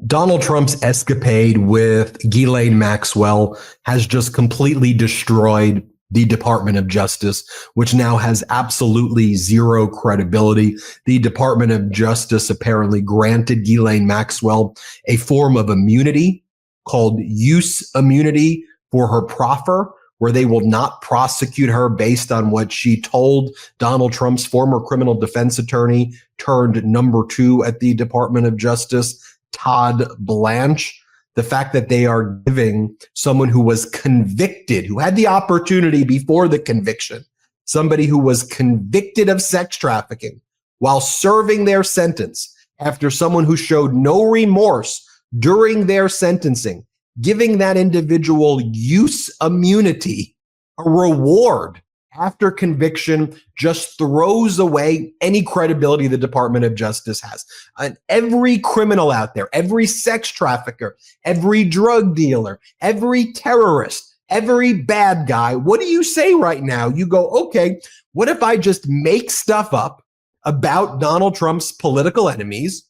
Donald Trump's escapade with Ghislaine Maxwell has just completely destroyed the Department of Justice, which now has absolutely zero credibility. The Department of Justice apparently granted Ghislaine Maxwell a form of immunity called use immunity for her proffer, where they will not prosecute her based on what she told Donald Trump's former criminal defense attorney turned number 2 at the Department of Justice, Todd Blanche. The fact that they are giving someone who was convicted, who had the opportunity before the conviction, somebody who was convicted of sex trafficking while serving their sentence after someone who showed no remorse during their sentencing, giving that individual use immunity, a reward after conviction, just throws away any credibility the Department of Justice has. And every criminal out there, every sex trafficker, every drug dealer, every terrorist, every bad guy, what do you say right now? You go, okay, what if I just make stuff up about Donald Trump's political enemies?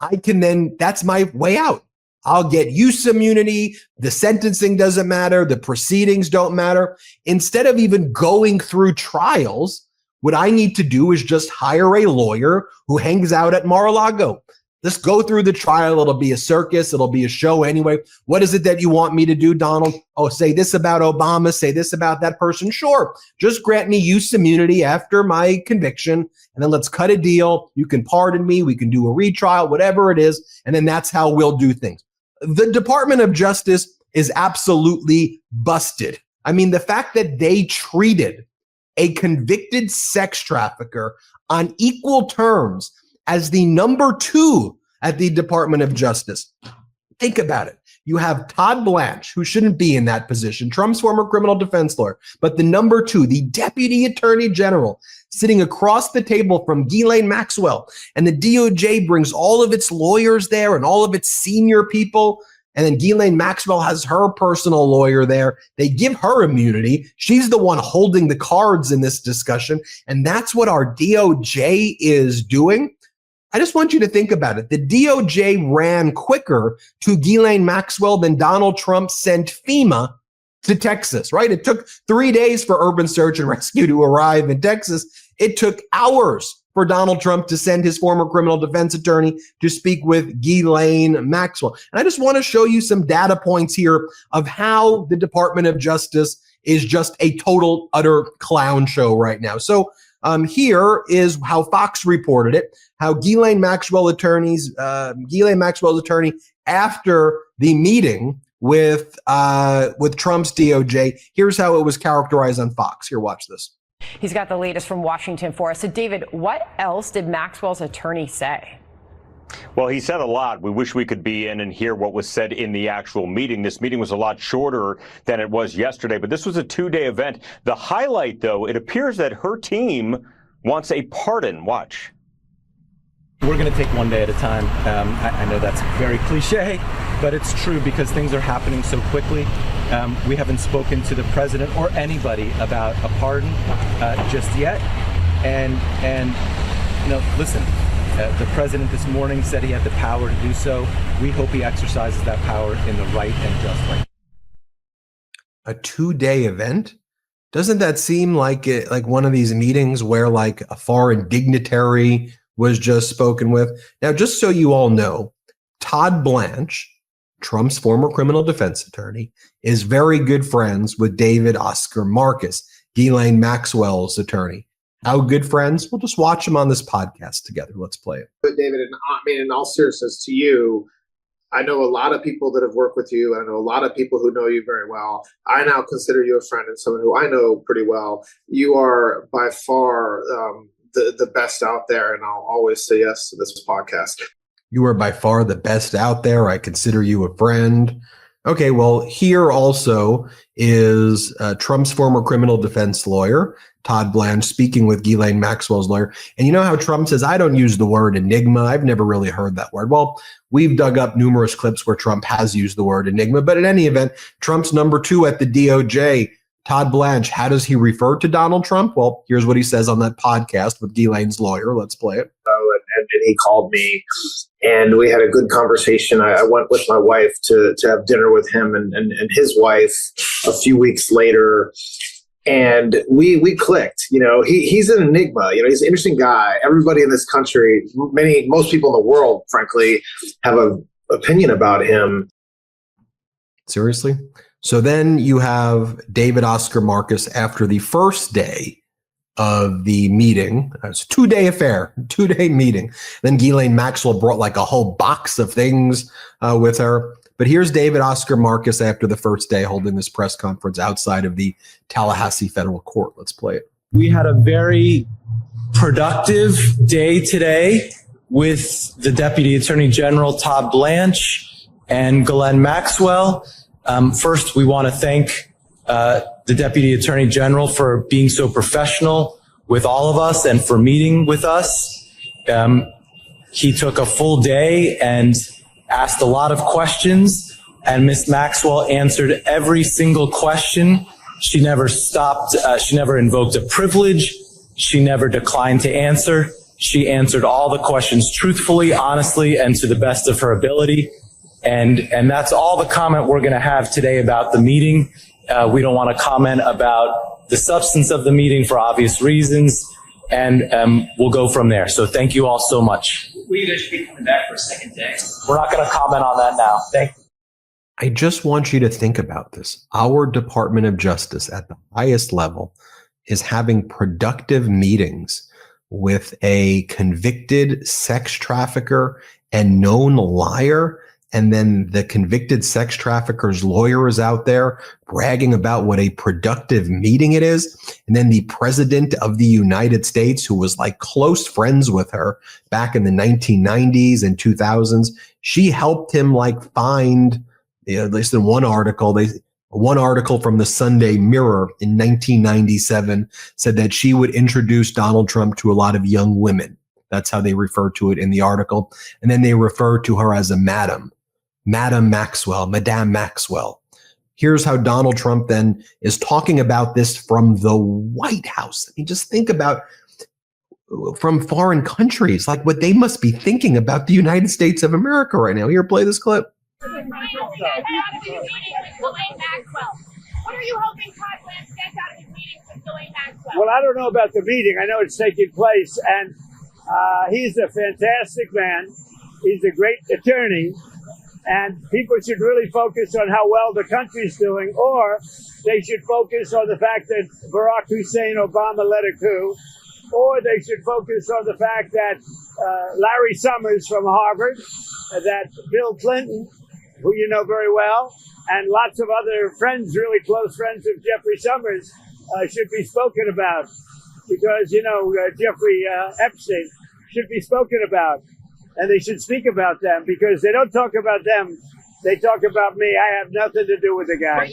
I can then, that's my way out. I'll get use immunity. The sentencing doesn't matter. The proceedings don't matter. Instead of even going through trials, what I need to do is just hire a lawyer who hangs out at Mar-a-Lago. Just go through the trial. It'll be a circus. It'll be a show anyway. What is it that you want me to do, Donald? Oh, say this about Obama. Say this about that person. Sure. Just grant me use immunity after my conviction. And then let's cut a deal. You can pardon me. We can do a retrial, whatever it is. And then that's how we'll do things. The Department of Justice is absolutely busted. I mean, the fact that they treated a convicted sex trafficker on equal terms as the number 2 at the Department of Justice. Think about it. You have Todd Blanche, who shouldn't be in that position, Trump's former criminal defense lawyer, but the number 2, the Deputy Attorney General, sitting across the table from Ghislaine Maxwell. And the DOJ brings all of its lawyers there and all of its senior people. And then Ghislaine Maxwell has her personal lawyer there. They give her immunity. She's the one holding the cards in this discussion. And that's what our DOJ is doing. I just want you to think about it. The DOJ ran quicker to Ghislaine Maxwell than Donald Trump sent FEMA to Texas, right? It took 3 days for Urban Search and Rescue to arrive in Texas. It took hours for Donald Trump to send his former criminal defense attorney to speak with Ghislaine Maxwell. And I just want to show you some data points here of how the Department of Justice is just a total, utter clown show right now. So here is how Fox reported it, how Ghislaine Maxwell's attorney after the meeting with Trump's DOJ, here's how it was characterized on Fox. Here, watch this. He's got the latest from Washington for us. So, David, what else did Maxwell's attorney say? Well, he said a lot. We wish we could be in and hear what was said in the actual meeting. This meeting was a lot shorter than it was yesterday, but this was a 2-day event. The highlight, though, it appears that her team wants a pardon. Watch. We're going to take one day at a time. I know that's very cliche, but it's true because things are happening so quickly. We haven't spoken to the president or anybody about a pardon just yet. And you know, listen, the president this morning said he had the power to do so. We hope he exercises that power in the right and just way. A 2-day event? Doesn't that seem like like one of these meetings where like a foreign dignitary was just spoken with? Now, just so you all know, Todd Blanche, Trump's former criminal defense attorney, is very good friends with David Oscar Marcus, Ghislaine Maxwell's attorney. How good friends? We'll just watch them on this podcast together. Let's play it. But David, in all seriousness to you, I know a lot of people that have worked with you. I know a lot of people who know you very well. I now consider you a friend and someone who I know pretty well. You are by far the best out there, and I'll always say yes to this podcast. You are by far the best out there. I consider you a friend. Okay, well, here also is Trump's former criminal defense lawyer, Todd Blanche, speaking with Ghislaine Maxwell's lawyer. And you know how Trump says, I don't use the word enigma. I've never really heard that word. Well, we've dug up numerous clips where Trump has used the word enigma. But in any event, Trump's number 2 at the DOJ, Todd Blanche, how does he refer to Donald Trump? Well, here's what he says on that podcast with Ghislaine's lawyer. Let's play it. And he called me, and we had a good conversation. I went with my wife to have dinner with him and his wife a few weeks later. And we clicked. He's an enigma. He's an interesting guy. Everybody in this country, most people in the world, frankly, have an opinion about him. Seriously? So then you have David Oscar Marcus after the first day of the meeting. It's a 2-day affair, 2-day meeting. Then Ghislaine Maxwell brought like a whole box of things with her. But here's David Oscar Marcus after the first day holding this press conference outside of the Tallahassee federal court. Let's play it. We had a very productive day today with the Deputy Attorney General, Todd Blanche, and Ghislaine Maxwell. First, we want to thank the Deputy Attorney General for being so professional with all of us and for meeting with us. He took a full day and asked a lot of questions, and Ms. Maxwell answered every single question. She never stopped. She never invoked a privilege. She never declined to answer. She answered all the questions truthfully, honestly, and to the best of her ability. And that's all the comment we're going to have today about the meeting. We don't want to comment about the substance of the meeting for obvious reasons, and we'll go from there. So thank you all so much. We should be coming back for a second day. We're not going to comment on that now. Thank you. I just want you to think about this. Our Department of Justice at the highest level is having productive meetings with a convicted sex trafficker and known liar. And then the convicted sex trafficker's lawyer is out there bragging about what a productive meeting it is. And then the president of the United States, who was like close friends with her back in the 1990s and 2000s, she helped him like find, at least in one article, one article from the Sunday Mirror in 1997 said that she would introduce Donald Trump to a lot of young women. That's how they refer to it in the article. And then they refer to her as a Madam Maxwell, Madame Maxwell. Here's how Donald Trump then is talking about this from the White House. I mean, just think about from foreign countries, like what they must be thinking about the United States of America right now. Here, play this clip. What are you hoping Todd Blanche gets out of his meetings with Ghislaine Maxwell? Well, I don't know about the meeting. I know it's taking place, and he's a fantastic man. He's a great attorney. And people should really focus on how well the country's doing, or they should focus on the fact that Barack Hussein Obama led a coup, or they should focus on the fact that Larry Summers from Harvard, that Bill Clinton, who you know very well, and lots of other friends, really close friends of Jeffrey Summers, should be spoken about, because, Jeffrey Epstein should be spoken about. And they should speak about them, because they don't talk about them. They talk about me. I have nothing to do with the guy.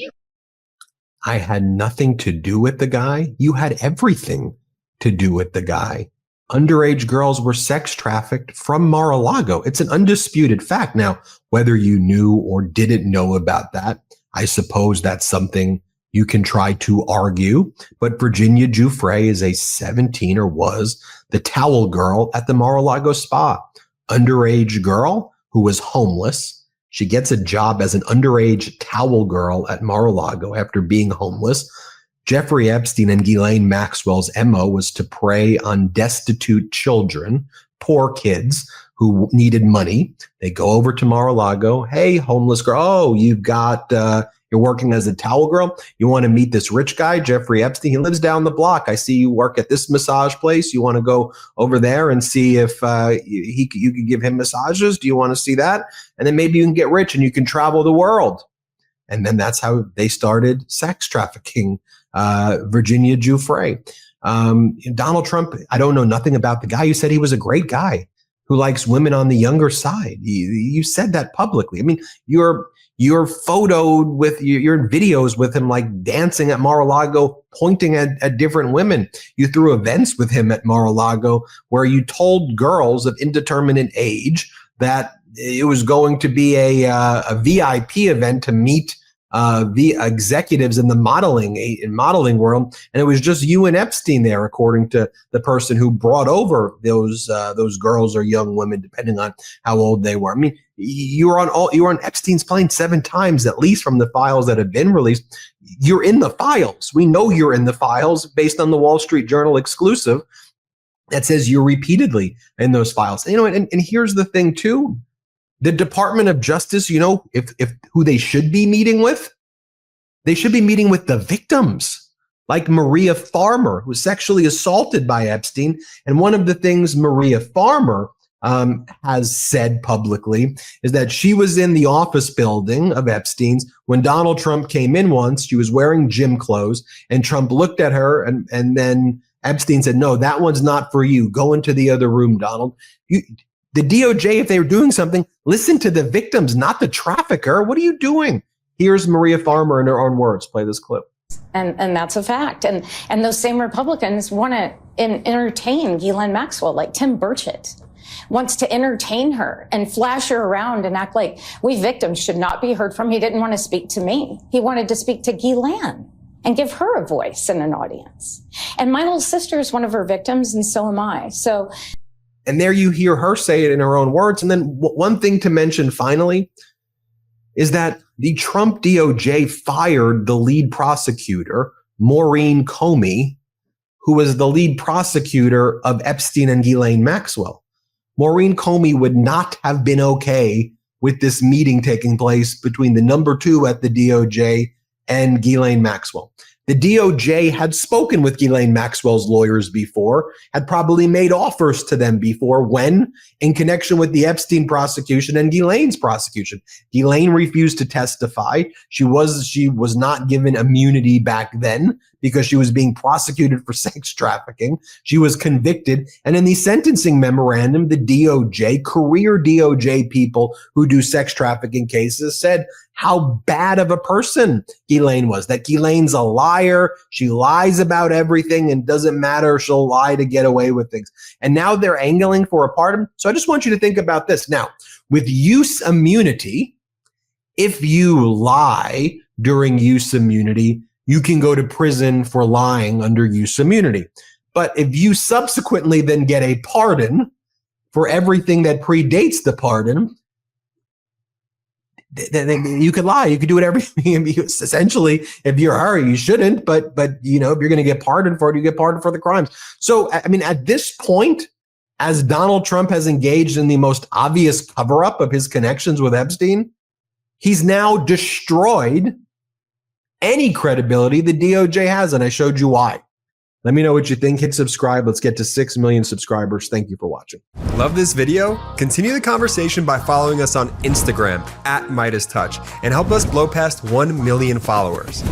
I had nothing to do with the guy. You had everything to do with the guy. Underage girls were sex trafficked from Mar-a-Lago. It's an undisputed fact. Now, whether you knew or didn't know about that, I suppose that's something you can try to argue. But Virginia Giuffre is a 17, or was, the towel girl at the Mar-a-Lago spa. Underage girl who was homeless. She gets a job as an underage towel girl at Mar-a-Lago after being homeless. Jeffrey Epstein and Ghislaine Maxwell's MO was to prey on destitute children, poor kids who needed money. They go over to Mar-a-Lago. Hey, homeless girl. Oh, you're working as a towel girl. You want to meet this rich guy, Jeffrey Epstein. He lives down the block. I see you work at this massage place. You want to go over there and see if you can give him massages? Do you want to see that? And then maybe you can get rich and you can travel the world. And then that's how they started sex trafficking Virginia Giuffre. Donald Trump, I don't know nothing about the guy. You said he was a great guy who likes women on the younger side. You said that publicly. I mean, you're photoed with, you're in videos with him like dancing at Mar-a-Lago, pointing at different women. You threw events with him at Mar-a-Lago where you told girls of indeterminate age that it was going to be a VIP event to meet the executives in the modeling world, and it was just you and Epstein there, according to the person who brought over those girls or young women, depending on how old they were. I mean, you were on Epstein's plane 7 times, at least from the files that have been released. You're in the files. We know you're in the files based on the Wall Street Journal exclusive that says you're repeatedly in those files. And here's the thing too. The Department of Justice, if who they should be meeting with, they should be meeting with the victims, like Maria Farmer, who was sexually assaulted by Epstein. And one of the things Maria Farmer has said publicly is that she was in the office building of Epstein's when Donald Trump came in once. She was wearing gym clothes, and Trump looked at her, and then Epstein said, "No, that one's not for you. Go into the other room, Donald." The DOJ, if they were doing something, listen to the victims, not the trafficker. What are you doing? Here's Maria Farmer in her own words. Play this clip. And that's a fact. And those same Republicans want to entertain Ghislaine Maxwell, like Tim Burchett wants to entertain her and flash her around and act like we victims should not be heard from. He didn't want to speak to me. He wanted to speak to Ghislaine and give her a voice and an audience. And my little sister is one of her victims, and so am I. So. And there you hear her say it in her own words. And then one thing to mention finally is that the Trump DOJ fired the lead prosecutor, Maureen Comey, who was the lead prosecutor of Epstein and Ghislaine Maxwell. Maureen Comey would not have been okay with this meeting taking place between the number 2 at the DOJ and Ghislaine Maxwell. The DOJ had spoken with Ghislaine Maxwell's lawyers before, had probably made offers to them before when, in connection with the Epstein prosecution and Ghislaine's prosecution. Ghislaine refused to testify. She was not given immunity back then because she was being prosecuted for sex trafficking. She was convicted. And in the sentencing memorandum, the DOJ, career DOJ people who do sex trafficking cases, said how bad of a person Ghislaine was, that Ghislaine's a liar. She lies about everything and doesn't matter. She'll lie to get away with things. And now they're angling for a pardon. So I just want you to think about this. Now, with use immunity, if you lie during use immunity, you can go to prison for lying under use immunity. But if you subsequently then get a pardon for everything that predates the pardon, you could lie. You could do whatever. Essentially, if you're her, you shouldn't. But if you're going to get pardoned for it, you get pardoned for the crimes. So, I mean, at this point, as Donald Trump has engaged in the most obvious cover-up of his connections with Epstein, he's now destroyed any credibility the DOJ has, and I showed you why. Let me know what you think. Hit subscribe. Let's get to 6 million subscribers. Thank you for watching. Love this video? Continue the conversation by following us on Instagram @MeidasTouch and help us blow past 1 million followers.